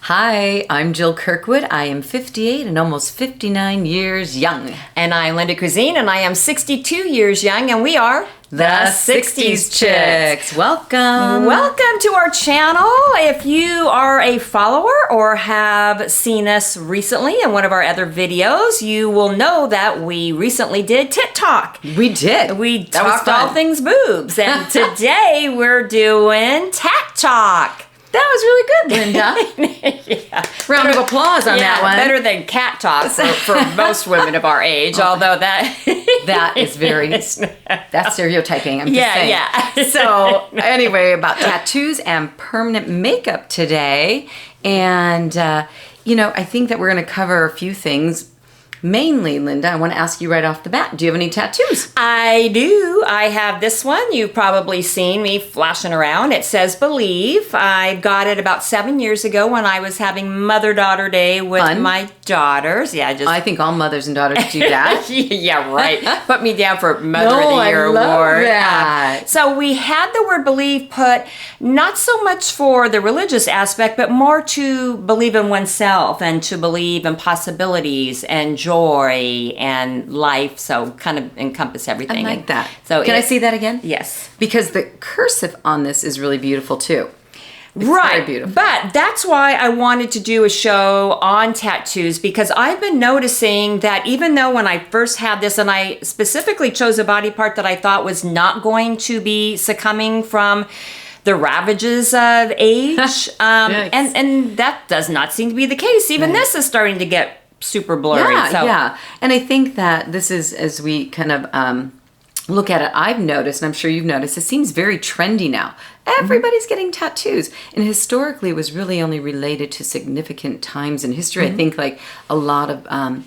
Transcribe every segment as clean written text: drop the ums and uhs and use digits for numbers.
Hi, I'm Jill Kirkwood. I am 58 and almost 59 years young. And I'm Linda Cuisine, and I am 62 years young, and we are The 60s Chicks. Welcome. Welcome to our channel. If you are a follower or have seen us recently in one of our other videos, you will know that we recently did Tit Talk. We did. We talked all things boobs, and today we're doing Tat Talk. That was really good, Linda. Yeah. Round of applause on that one. Better than cat talk for most women of our age, although that... That is very... That's stereotyping, I'm just saying. Yeah. So, anyway, about tattoos and permanent makeup today. And, I think that we're going to cover a few things. Mainly, Linda, I want to ask you right off the bat, do you have any tattoos? I do. I have this one. You've probably seen me flashing around. It says Believe. I got it about 7 years ago when I was having Mother-Daughter Day with my daughters. Yeah, I think all mothers and daughters do that. Yeah, right. Put me down for Mother of the Year I love award. That. So we had the word believe put not so much for the religious aspect, but more to believe in oneself and to believe in possibilities and joy and life, so kind of encompass everything. I like that. So can I see that again? Yes. Because the cursive on this is really beautiful too. It's right. Very beautiful. But that's why I wanted to do a show on tattoos, because I've been noticing that even though when I first had this, and I specifically chose a body part that I thought was not going to be succumbing from the ravages of age, and that does not seem to be the case. Even this is starting to get super blurry. Yeah. And I think that this is, as we kind of look at it, I've noticed, and I'm sure you've noticed, it seems very trendy now. Everybody's getting tattoos. And historically, it was really only related to significant times in history. I think like a lot of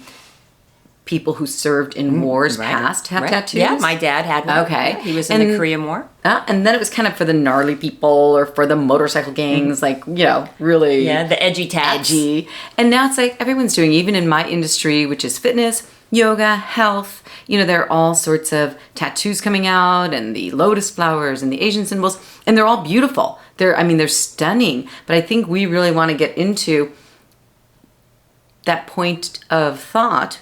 people who served in wars past have tattoos. Yeah, my dad had one. Okay. Yeah, he was in the Korean War. And then it was kind of for the gnarly people or for the motorcycle gangs, like, really... Yeah, the edgy tats. Edgy. And now it's like everyone's doing, even in my industry, which is fitness, yoga, health, there are all sorts of tattoos coming out and the lotus flowers and the Asian symbols, and they're all beautiful. They're stunning. But I think we really want to get into that point of thought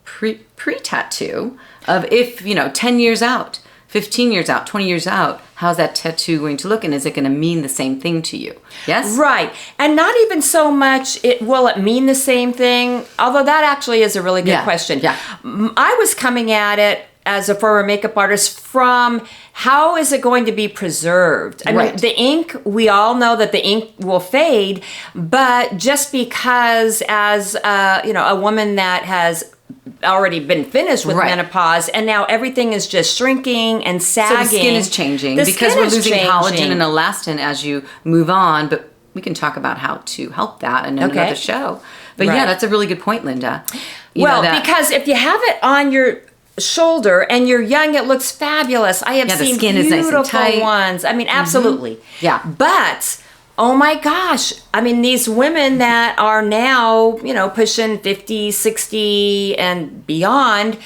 pre-tattoo of if, 10 years out, 15 years out, 20 years out, how's that tattoo going to look, and is it going to mean the same thing to you? Yes? Right. And not even so much will it mean the same thing, although that actually is a really good question. Yeah. I was coming at it as a former makeup artist from how is it going to be preserved? I mean, the ink, we all know that the ink will fade, but just because as, a woman that has already been finished with menopause, and now everything is just shrinking and sagging. So the skin is changing because we're losing collagen and elastin as you move on, but we can talk about how to help that in another show. But yeah, that's a really good point, Linda. Because if you have it on your shoulder and you're young, it looks fabulous. I have seen the skin beautiful is nice and tight. ones. I mean, absolutely. Yeah. But oh my gosh. I mean, these women that are now, pushing 50, 60 and beyond,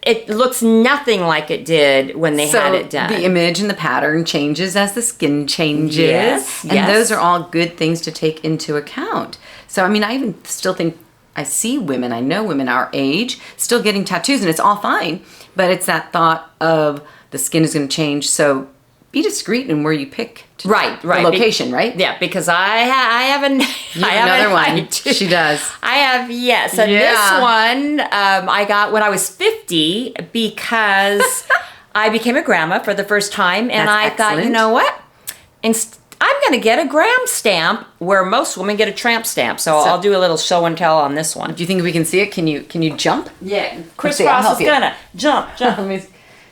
it looks nothing like it did when they had it done. The image and the pattern changes as the skin changes. Yes. And those are all good things to take into account. So, I mean, I even still think I see women, I know women our age, still getting tattoos, and it's all fine. But it's that thought of the skin is going to change. So be discreet in where you pick the location, right? Yeah, because I have another one. She does. I have, yes. And this one I got when I was 50 because I became a grandma for the first time. And I thought, you know what? I'm going to get a gram stamp where most women get a tramp stamp. So I'll do a little show and tell on this one. Do you think we can see it? Can you jump? Yeah. Chris Ross is going to jump.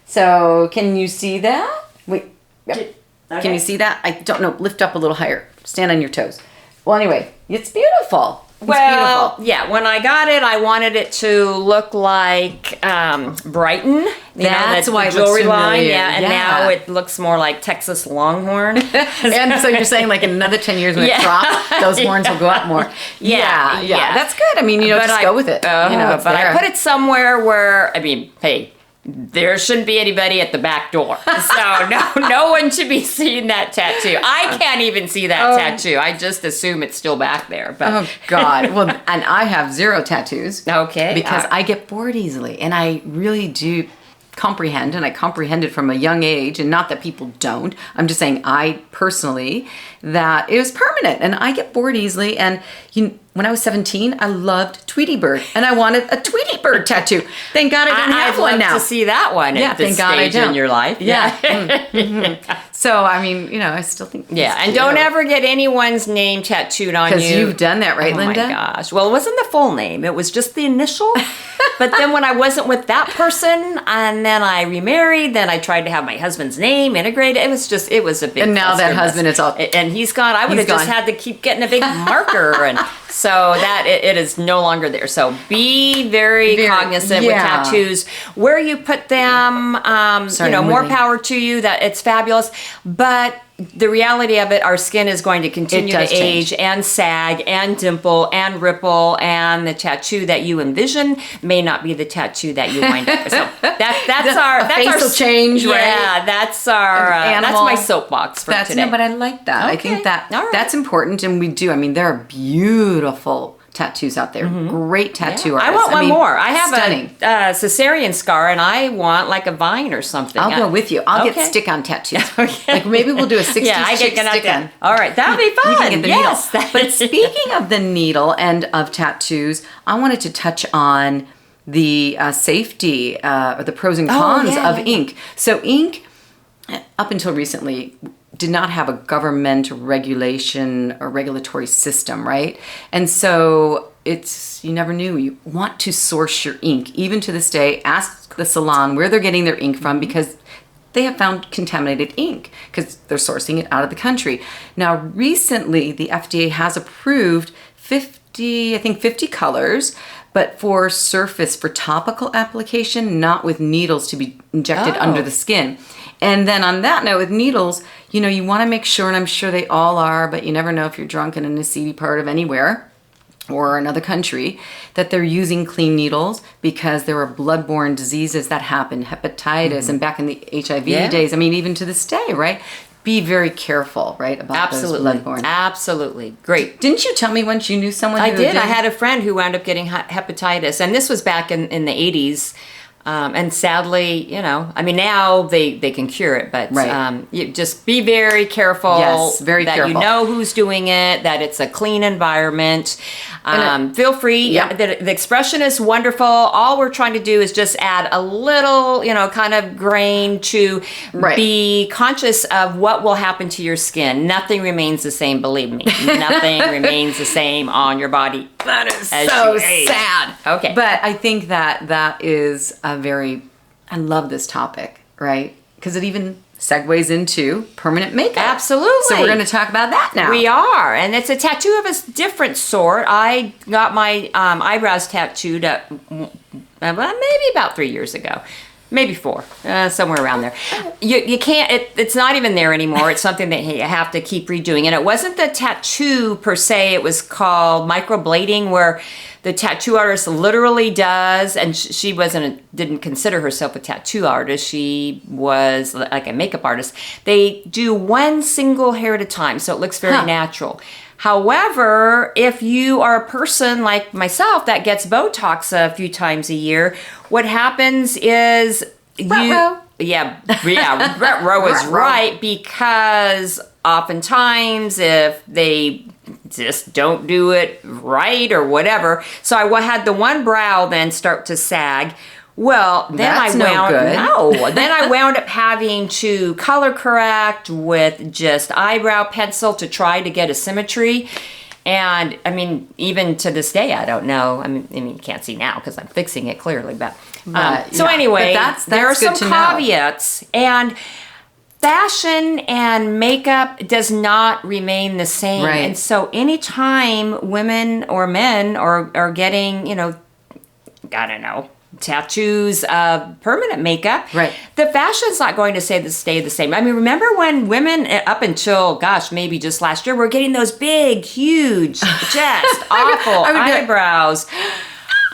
So can you see that? Wait. Yep. Okay. Can you see that? I don't know. Lift up a little higher. Stand on your toes. Well, anyway, it's beautiful. Beautiful. Yeah, when I got it, I wanted it to look like Brighton. That's why the it jewelry looks line. familiar. Yeah, and now it looks more like Texas Longhorn. And so you're saying like in another 10 years when it drops, those horns will go up more. Yeah. That's good. I mean, just go with it. But I put it somewhere where, hey, there shouldn't be anybody at the back door. So no one should be seeing that tattoo. I can't even see that tattoo. I just assume it's still back there. But. Oh, God. Well, and I have 0 tattoos. Okay. Because I get bored easily. And I really do comprehend, and I comprehended from a young age, and not that people don't. I'm just saying I personally, that it was permanent, and I get bored easily. And when I was 17, I loved Tweety Bird, and I wanted a Tweety Bird tattoo. Thank God I don't have one now. I'd love to see that one at this stage in your life. Yeah. Mm-hmm. So, I mean, I still think and don't ever get anyone's name tattooed on you. Because you've done that, right, Linda? Oh, my gosh. Well, it wasn't the full name. It was just the initial. But then when I wasn't with that person, and then I remarried, then I tried to have my husband's name integrated. It was a big. And now that husband is all. And he's gone. I would have just had to keep getting a big marker, and so that it is no longer there. So be very cognizant with tattoos, where you put them. More power to you. That it's fabulous, but. The reality of it, our skin is going to continue to age and sag and dimple and ripple, and the tattoo that you envision may not be the tattoo that you wind up with. So that's our facial change, right? Yeah, that's our that's my soapbox for today. No, but I like that. Okay. I think that's important, and we do. I mean, there are beautiful tattoos out there. Great tattoo artists. I want one more. I have a cesarean scar, and I want like a vine or something. I'll go with you. I'll get stick-on tattoos. Like maybe we'll do a 60 stick-on. All right, that'll be fun. You can get the needle. But speaking of the needle and of tattoos, I wanted to touch on the safety or the pros and cons of ink. So ink, up until recently, did not have a government regulation or regulatory system, right? And so you never knew. You want to source your ink. Even to this day, ask the salon where they're getting their ink from, because they have found contaminated ink because they're sourcing it out of the country. Now, recently, the FDA has approved 50 colors, but for topical application, not with needles to be injected under the skin. And then on that note, with needles, you want to make sure, and I'm sure they all are, but you never know if you're drunk and in a seedy part of anywhere or another country, that they're using clean needles, because there are bloodborne diseases that happen, hepatitis, and back in the HIV days, I mean, even to this day, right? Be very careful, right, about those bloodborne. Absolutely. Great. Didn't you tell me once you knew someone who did? I had a friend who wound up getting hepatitis, and this was back in the 80s. And sadly, now they can cure it, but you just be very careful. Yes, very careful. That you know who's doing it, that it's a clean environment. Feel free. Yep. The expression is wonderful. All we're trying to do is just add a little, kind of grain to be conscious of what will happen to your skin. Nothing remains the same, believe me. Nothing remains the same on your body. That is so sad. Okay. But I think that is I love this topic, right? Because it even segues into permanent makeup. Absolutely. So we're going to talk about that now. We are. And it's a tattoo of a different sort. I got my eyebrows tattooed maybe about 3 years ago. Maybe 4, somewhere around there. You can't, it's not even there anymore. It's something that you have to keep redoing. And it wasn't the tattoo per se. It was called microblading, where the tattoo artist literally does, and she didn't consider herself a tattoo artist. She was like a makeup artist. They do one single hair at a time, so it looks very natural. However, if you are a person like myself that gets Botox a few times a year, what happens is Ruh-roh. Ruh-roh is right, because oftentimes if they just don't do it right or whatever. So I had the one brow then start to sag. Well, then then I wound up having to color correct with just eyebrow pencil to try to get a symmetry. And I mean, even to this day, I don't know. I mean, you can't see now because I'm fixing it clearly. But anyway, there are some caveats. And fashion and makeup does not remain the same. Right. And so anytime women or men are getting, tattoos of permanent makeup, the fashion's not going to stay the same. I mean, remember when women up until, maybe just last year, were getting those big, huge, just awful eyebrows.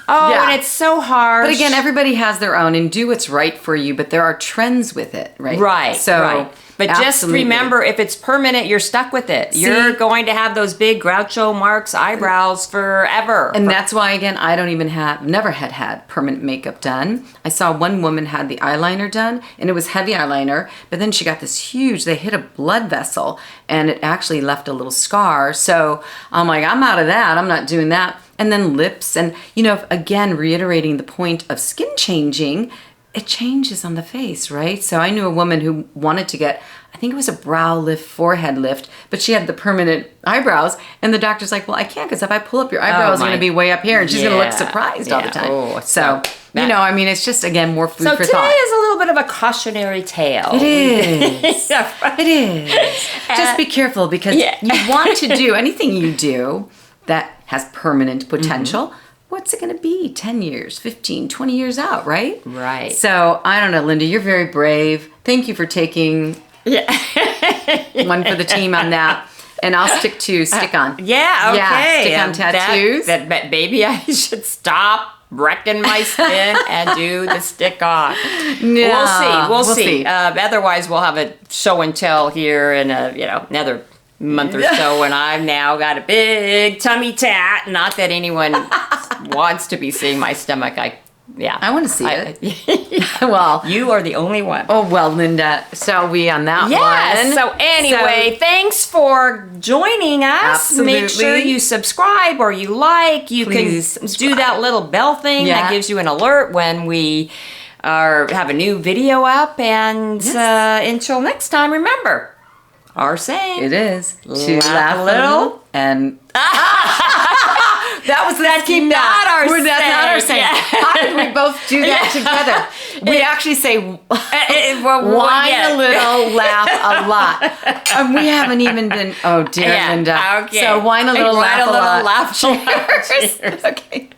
Oh, Yeah. and it's so hard. But again, everybody has their own, and do what's right for you. But there are trends with it, right? Right. So, right. But just absolutely. remember, if it's permanent, you're stuck with it. You're going to have those big Groucho Marx eyebrows forever. And that's why, again, I don't even never had permanent makeup done. I saw one woman had the eyeliner done, and it was heavy eyeliner, but then she got this huge, they hit a blood vessel, and it actually left a little scar. So I'm like, I'm out of that. I'm not doing that. And then lips, and, again, reiterating the point of skin changing, it changes on the face, right? So I knew a woman who wanted to get, I think it was a brow lift, forehead lift, but she had the permanent eyebrows, and the doctor's like, well, I can't, because if I pull up your eyebrow, it's going to be way up here, and she's going to look surprised all the time. Oh, so it's just, again, more food so for today thought. is a little bit of a cautionary tale. It is. It is. Just be careful, because you want to do anything you do that has permanent potential. What's it going to be 10 years, 15, 20 years out, right? Right. So, I don't know, Linda, you're very brave. Thank you for taking one for the team on that. And I'll stick on. Yeah, okay. Yeah, stick on tattoos. That maybe I should stop wrecking my skin and do the stick on. No, we'll see. Otherwise, we'll have a show and tell here in another month or so, when I've now got a big tummy tat. Not that anyone wants to be seeing my stomach. I want to see it. Well, you are the only one. Oh, well, Linda, so we on that one. So anyway, thanks for joining us. Absolutely. Make sure you subscribe or you like. You Please can do that little bell thing that gives you an alert when we have a new video up. And until next time, remember, our saying. It is. To laugh a little and... That's not our saying. That's not our saying. How did we both do that together? We actually say whine a little, laugh a lot. And we haven't even been, oh dear, Linda. Okay. So whine a little, laugh a lot. Laugh a lot. Cheers. Okay.